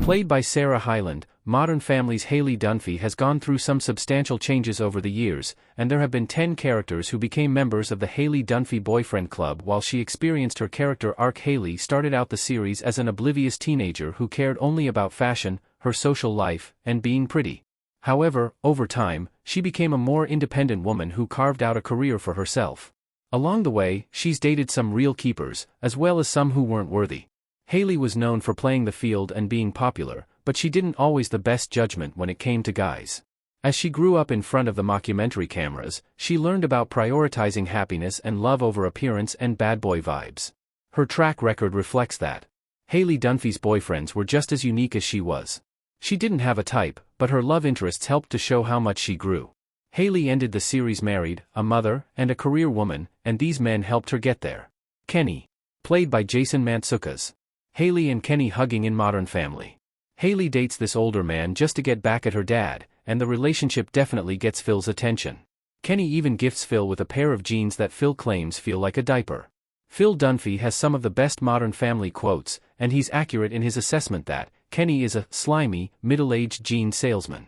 Played by Sarah Hyland, Modern Family's Hayley Dunphy has gone through some substantial changes over the years, and there have been 10 characters who became members of the Hayley Dunphy Boyfriend Club while she experienced her character arc. Hayley started out the series as an oblivious teenager who cared only about fashion, her social life, and being pretty. However, over time, she became a more independent woman who carved out a career for herself. Along the way, she's dated some real keepers, as well as some who weren't worthy. Hayley was known for playing the field and being popular, but she didn't always the best judgment when it came to guys. As she grew up in front of the mockumentary cameras, she learned about prioritizing happiness and love over appearance and bad boy vibes. Her track record reflects that. Hayley Dunphy's boyfriends were just as unique as she was. She didn't have a type, but her love interests helped to show how much she grew. Hayley ended the series married, a mother, and a career woman, and these men helped her get there. Kenny. Played by Jason Mantzoukas. Hayley and Kenny hugging in Modern Family. Hayley dates this older man just to get back at her dad, and the relationship definitely gets Phil's attention. Kenny even gifts Phil with a pair of jeans that Phil claims feel like a diaper. Phil Dunphy has some of the best Modern Family quotes, and he's accurate in his assessment that Kenny is a slimy, middle-aged jean salesman.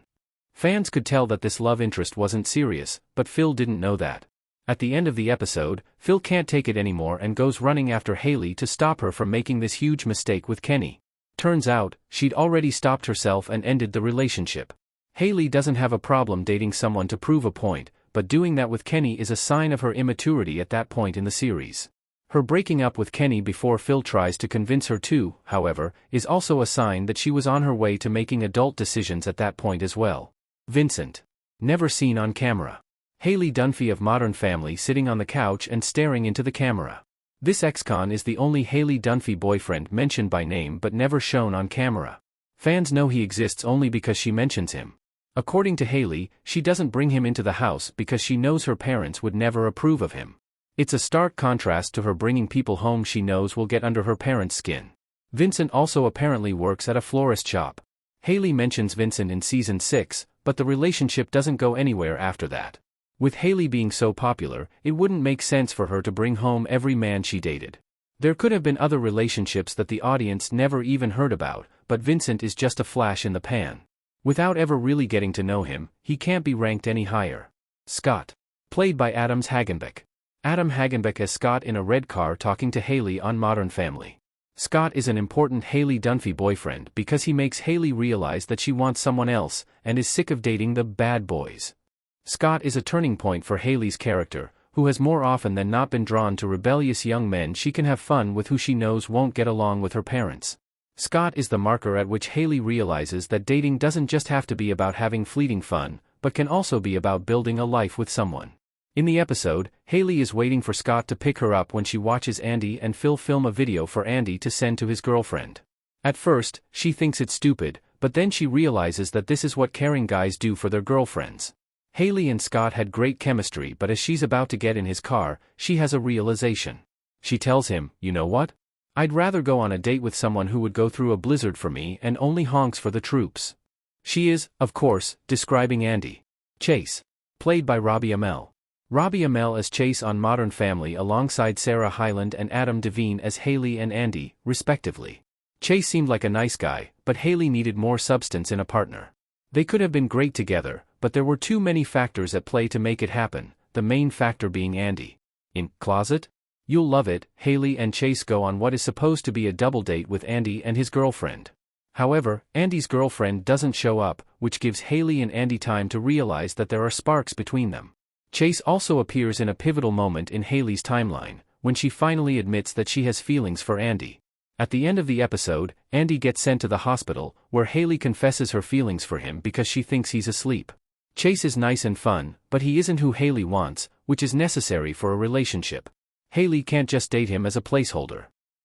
Fans could tell that this love interest wasn't serious, but Phil didn't know that. At the end of the episode, Phil can't take it anymore and goes running after Hayley to stop her from making this huge mistake with Kenny. Turns out, she'd already stopped herself and ended the relationship. Hayley doesn't have a problem dating someone to prove a point, but doing that with Kenny is a sign of her immaturity at that point in the series. Her breaking up with Kenny before Phil tries to convince her to, however, is also a sign that she was on her way to making adult decisions at that point as well. Vincent. Never seen on camera. Hayley Dunphy of Modern Family sitting on the couch and staring into the camera. This ex-con is the only Hayley Dunphy boyfriend mentioned by name but never shown on camera. Fans know he exists only because she mentions him. According to Hayley, she doesn't bring him into the house because she knows her parents would never approve of him. It's a stark contrast to her bringing people home she knows will get under her parents' skin. Vincent also apparently works at a florist shop. Hayley mentions Vincent in season 6, but the relationship doesn't go anywhere after that. With Hayley being so popular, it wouldn't make sense for her to bring home every man she dated. There could have been other relationships that the audience never even heard about, but Vincent is just a flash in the pan. Without ever really getting to know him, he can't be ranked any higher. Scott. Played by Adam Hagenbeck. Adam Hagenbeck as Scott in a red car talking to Hayley on Modern Family. Scott is an important Hayley Dunphy boyfriend because he makes Hayley realize that she wants someone else, and is sick of dating the bad boys. Scott is a turning point for Hayley's character, who has more often than not been drawn to rebellious young men she can have fun with who she knows won't get along with her parents. Scott is the marker at which Hayley realizes that dating doesn't just have to be about having fleeting fun, but can also be about building a life with someone. In the episode, Hayley is waiting for Scott to pick her up when she watches Andy and Phil film a video for Andy to send to his girlfriend. At first, she thinks it's stupid, but then she realizes that this is what caring guys do for their girlfriends. Hayley and Scott had great chemistry, but as she's about to get in his car, she has a realization. She tells him, "You know what? I'd rather go on a date with someone who would go through a blizzard for me and only honks for the troops." She is, of course, describing Andy. Chase. Played by Robbie Amell. Robbie Amell as Chase on Modern Family alongside Sarah Hyland and Adam Devine as Hayley and Andy, respectively. Chase seemed like a nice guy, but Hayley needed more substance in a partner. They could have been great together, but there were too many factors at play to make it happen, the main factor being Andy. In Closet? You'll love it, Hayley and Chase go on what is supposed to be a double date with Andy and his girlfriend. However, Andy's girlfriend doesn't show up, which gives Hayley and Andy time to realize that there are sparks between them. Chase also appears in a pivotal moment in Hayley's timeline, when she finally admits that she has feelings for Andy. At the end of the episode, Andy gets sent to the hospital, where Hayley confesses her feelings for him because she thinks he's asleep. Chase is nice and fun, but he isn't who Hayley wants, which is necessary for a relationship. Hayley can't just date him as a placeholder.